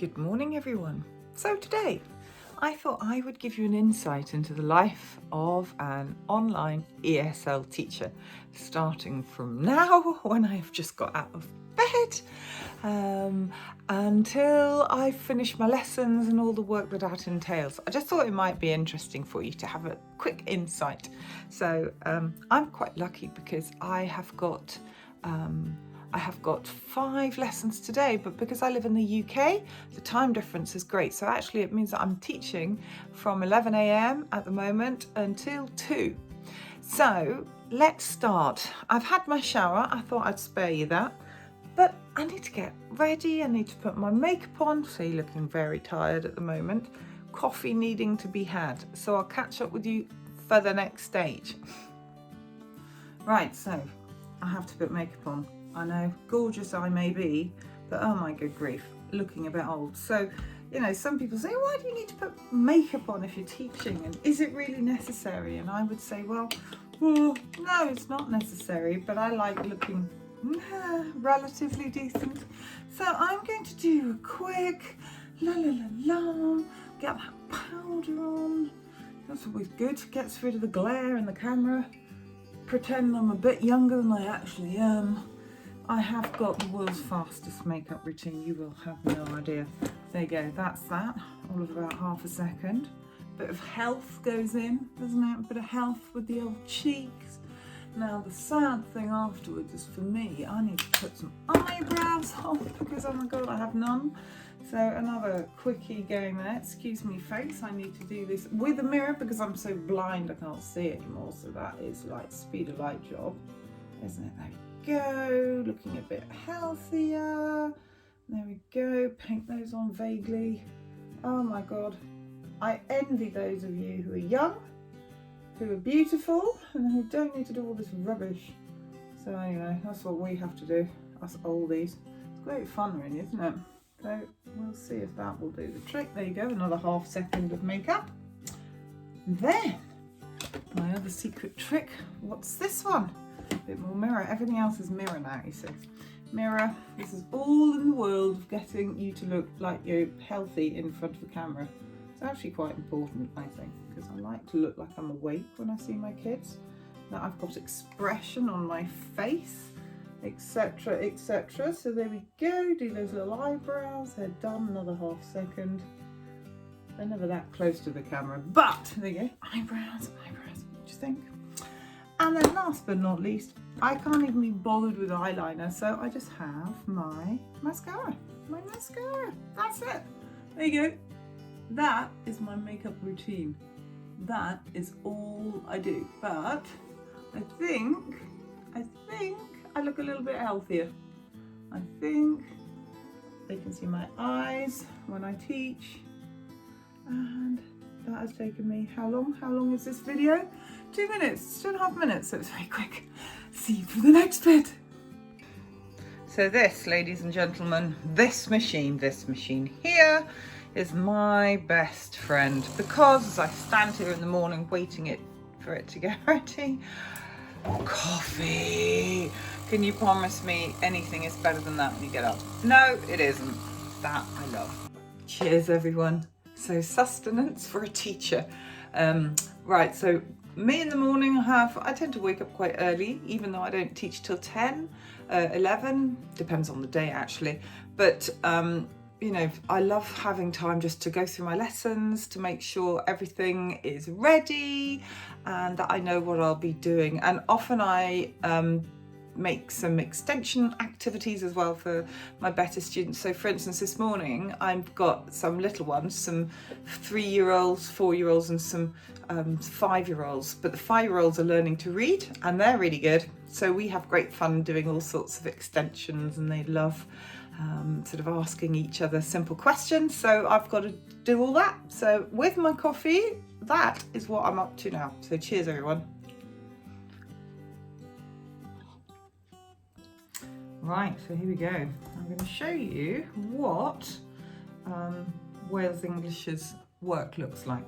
Good morning, everyone. So today, I thought I would give you an insight into the life of an online ESL teacher, starting from now when I've just got out of bed until I finish my lessons and all the work that entails. I just thought it might be interesting for you to have a quick insight. So I'm quite lucky because I have got 5 lessons today, but because I live in the UK, the time difference is great. So actually it means that I'm teaching from 11 a.m. at the moment until 2. So let's start. I've had my shower. I thought I'd spare you that, but I need to get ready. I need to put my makeup on. So you're looking very tired at the moment. Coffee needing to be had. So I'll catch up with you for the next stage. Right, so I have to put makeup on. I know, gorgeous I may be, but oh my good grief, looking a bit old. So, you know, some people say, why do you need to put makeup on if you're teaching? And is it really necessary? And I would say, well, no, it's not necessary, but I like looking relatively decent. So I'm going to do a quick la la la la, get that powder on. That's always good, gets rid of the glare in the camera. Pretend I'm a bit younger than I actually am. I have got the world's fastest makeup routine, you will have no idea. There you go, that's that, all of about half a second. Bit of health goes in, doesn't it? Bit of health with the old cheeks. Now the sad thing afterwards is for me, I need to put some eyebrows on because oh my god, I have none. So another quickie going there, excuse me face, I need to do this with a mirror because I'm so blind I can't see anymore. So that is like speed of light job, isn't it? There we go, looking a bit healthier. There we go, paint those on vaguely. Oh my god, I envy those of you who are young, who are beautiful, and who don't need to do all this rubbish. So anyway, that's what we have to do, us oldies. It's great fun really, isn't it? So we'll see if that will do the trick. There you go, another half second of makeup. Then, my other secret trick, what's this one? A bit more mirror. Everything else is mirror now, you see. Mirror, this is all in the world of getting you to look like you're healthy in front of the camera. It's actually quite important, I think, because I like to look like I'm awake when I see my kids, that I've got expression on my face, etc, etc. So there we go, do those little eyebrows, they're done, another half second. They're never that close to the camera, but there you go, eyebrows, what do you think? And then last but not least, I can't even be bothered with eyeliner, so I just have my mascara. That's it. There you go. That is my makeup routine. That is all I do. But I think I look a little bit healthier. I think they can see my eyes when I teach. And that has taken me, how long? How long is this video? 2 minutes, 2.5 minutes, so it's very quick. See you for the next bit. So this, ladies and gentlemen, this machine here is my best friend because as I stand here in the morning waiting for it to get ready, coffee. Can you promise me anything is better than that when you get up? No, it isn't. That I love. Cheers, everyone. So sustenance for a teacher. Right, so me in the morning I tend to wake up quite early, even though I don't teach till 10, 11, depends on the day actually. But you know, I love having time just to go through my lessons, to make sure everything is ready and that I know what I'll be doing. And often I make some extension activities as well for my better students. So for instance, this morning I've got some little ones, some 3-year-olds, 4-year-olds and some 5-year-olds, but the 5-year-olds are learning to read and they're really good. So we have great fun doing all sorts of extensions and they love sort of asking each other simple questions. So I've got to do all that. So with my coffee, that is what I'm up to now. So cheers, everyone. Right, so here we go. I'm going to show you what Wales English's work looks like.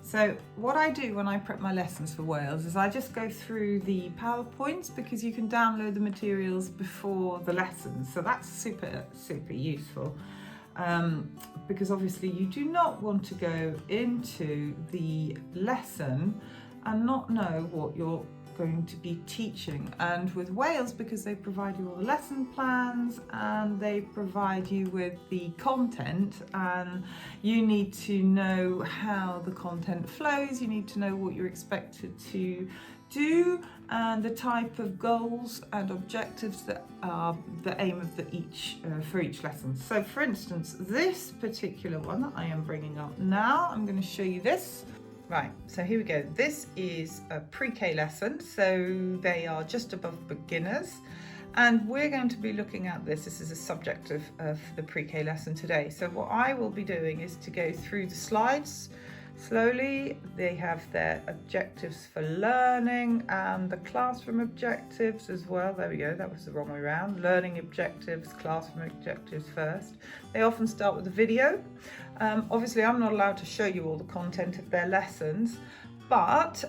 So what I do when I prep my lessons for Wales is I just go through the PowerPoints because you can download the materials before the lessons. So that's super useful. because obviously you do not want to go into the lesson and not know what you're going to be teaching. And with Wales, because they provide you all the lesson plans and they provide you with the content, and you need to know how the content flows, you need to know what you're expected to do and the type of goals and objectives that are the aim of for each lesson. So for instance, this particular one that I am bringing up now, I'm going to show you this. Right, so here we go. This is a pre-K lesson, so they are just above beginners, and we're going to be looking at this. This is a subject of the pre-K lesson today. So what I will be doing is to go through the slides slowly. They have their objectives for learning and the classroom objectives as well. There we go, that was the wrong way around. Learning objectives, classroom objectives first. They often start with a video. Obviously I'm not allowed to show you all the content of their lessons, but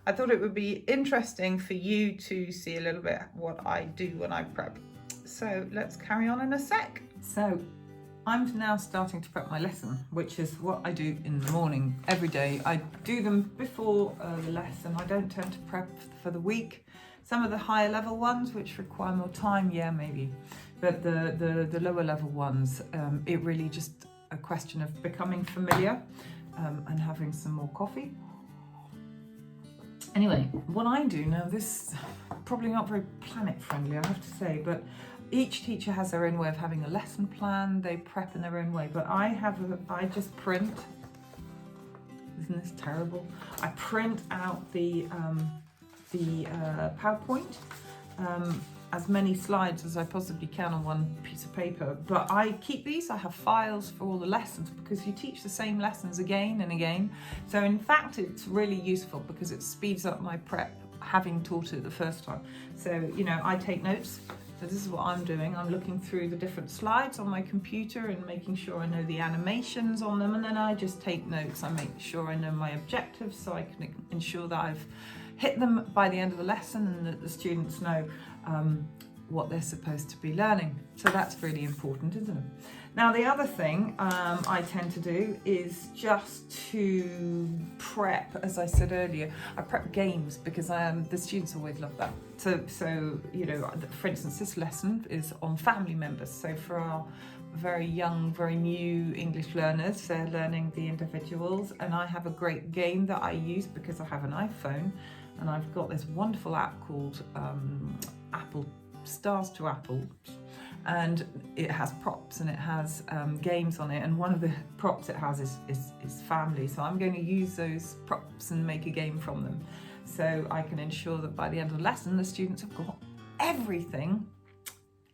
I thought it would be interesting for you to see a little bit what I do when I prep. So let's carry on in a sec. So I'm now starting to prep my lesson, which is what I do in the morning every day. I do them before the lesson. I don't tend to prep for the week. Some of the higher level ones, which require more time, yeah, maybe. But the lower level ones, it really just a question of becoming familiar and having some more coffee. Anyway, what I do now, this is probably not very planet friendly, I have to say, but each teacher has their own way of having a lesson plan. They prep in their own way, but I just print. Isn't this terrible? I print out the PowerPoint, as many slides as I possibly can on one piece of paper. But I keep these. I have files for all the lessons because you teach the same lessons again and again. So in fact, it's really useful because it speeds up my prep, having taught it the first time. So I take notes. So this is what I'm doing. I'm looking through the different slides on my computer and making sure I know the animations on them, and then I just take notes. I make sure I know my objectives so I can ensure that I've hit them by the end of the lesson and that the students know what they're supposed to be learning. So that's really important, isn't it? Now the other thing I tend to do is just to prep, as I said earlier, I prep games because the students always love that. So for instance, this lesson is on family members. So for our very young, very new English learners, they're learning the individuals, and I have a great game that I use because I have an iPhone, and I've got this wonderful app called Apple Stars to Apple, and it has props and it has games on it, and one of the props it has is family. So I'm going to use those props and make a game from them, so I can ensure that by the end of the lesson the students have got everything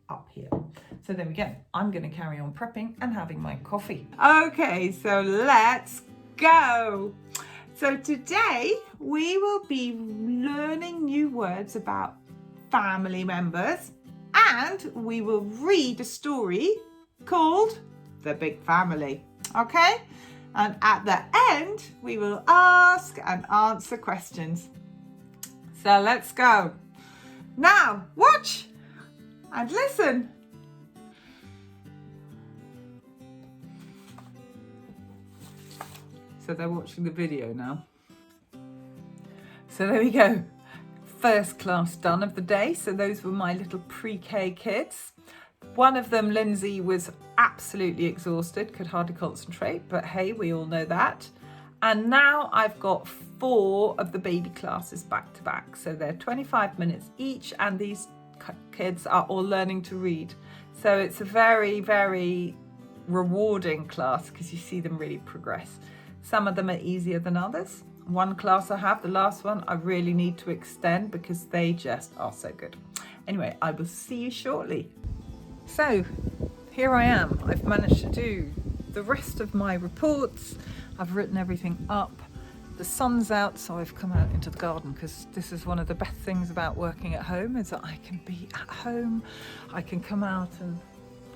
up here. So there we go. I'm going to carry on prepping and having my coffee. Okay, so let's go. So today we will be learning new words about family members, and we will read a story called The Big Family, okay? And at the end, we will ask and answer questions. So let's go. Now, watch and listen. So they're watching the video now. So there we go. First class done of the day. So those were my little pre-K kids. One of them, Lindsay, was absolutely exhausted, could hardly concentrate, but hey, we all know that. And now I've got 4 of the baby classes back to back. So they're 25 minutes each, and these kids are all learning to read. So it's a very, very rewarding class because you see them really progress. Some of them are easier than others. One class I have, the last one, I really need to extend because they just are so good. Anyway, I will see you shortly. So here I am. I've managed to do the rest of my reports. I've written everything up. The sun's out, so I've come out into the garden because this is one of the best things about working at home, is that I can be at home. I can come out and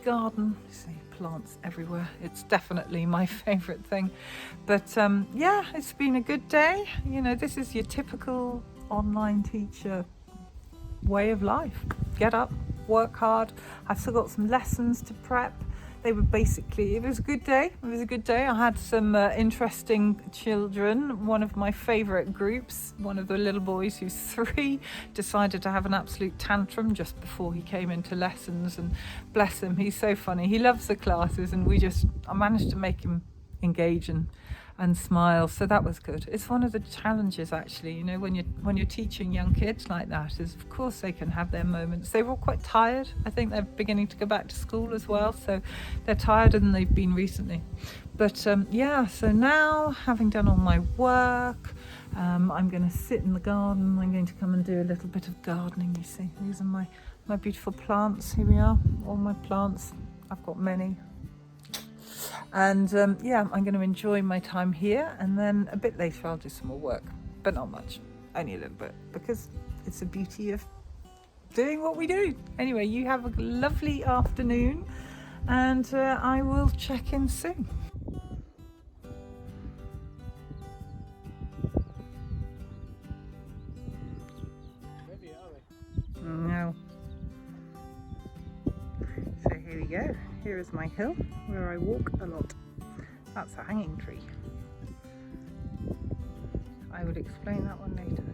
garden. You see plants everywhere. It's definitely my favourite thing. But yeah, it's been a good day. This is your typical online teacher way of life. Get up, work hard. I've still got some lessons to prep. they were basically, it was a good day. It was a good day. I had some interesting children. One of my favourite groups, one of the little boys who's 3, decided to have an absolute tantrum just before he came into lessons, and bless him, he's so funny. He loves the classes, and I managed to make him engage and smile, so that was good. It's one of the challenges, actually, you know, when you're teaching young kids like that, is of course they can have their moments. They were all quite tired. I think they're beginning to go back to school as well, so they're tireder than they've been recently. But yeah, so now, having done all my work, I'm going to sit in the garden. I'm going to come and do a little bit of gardening. You see, these are my beautiful plants. Here we are, all my plants. I've got many. And yeah, I'm going to enjoy my time here, and then a bit later I'll do some more work, but not much, only a little bit, because it's the beauty of doing what we do. Anyway, you have a lovely afternoon, and I will check in soon. No. So here we go. Here is my hill where I walk a lot. That's a hanging tree. I will explain that one later.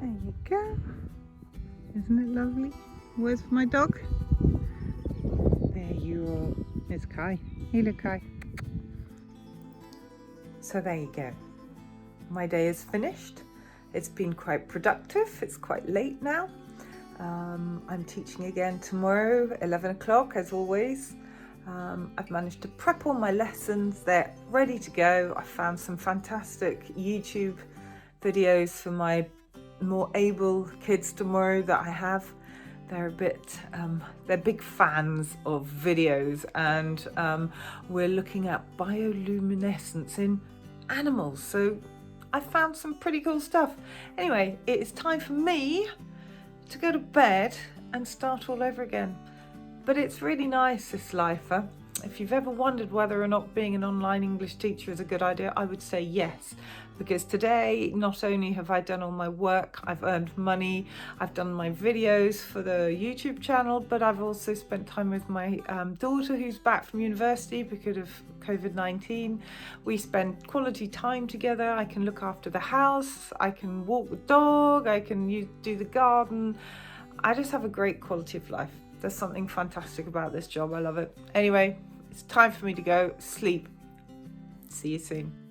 There you go. Isn't it lovely? Where's my dog? There you are. It's Kai. Hey, look, Kai. So there you go. My day is finished. It's been quite productive. It's quite late now. I'm teaching again tomorrow, 11 o'clock, as always. I've managed to prep all my lessons. They're ready to go. I found some fantastic YouTube videos for my more able kids tomorrow that I have. They're they're big fans of videos, and we're looking at bioluminescence in animals. So I found some pretty cool stuff. Anyway, it is time for me to go to bed and start all over again. But it's really nice, this life. If you've ever wondered whether or not being an online English teacher is a good idea, I would say yes, because today not only have I done all my work, I've earned money, I've done my videos for the YouTube channel, but I've also spent time with my daughter who's back from university because of COVID-19. We spend quality time together. I can look after the house, I can walk the dog, I can do the garden. I just have a great quality of life. There's something fantastic about this job. I love it. Anyway, it's time for me to go sleep. See you soon.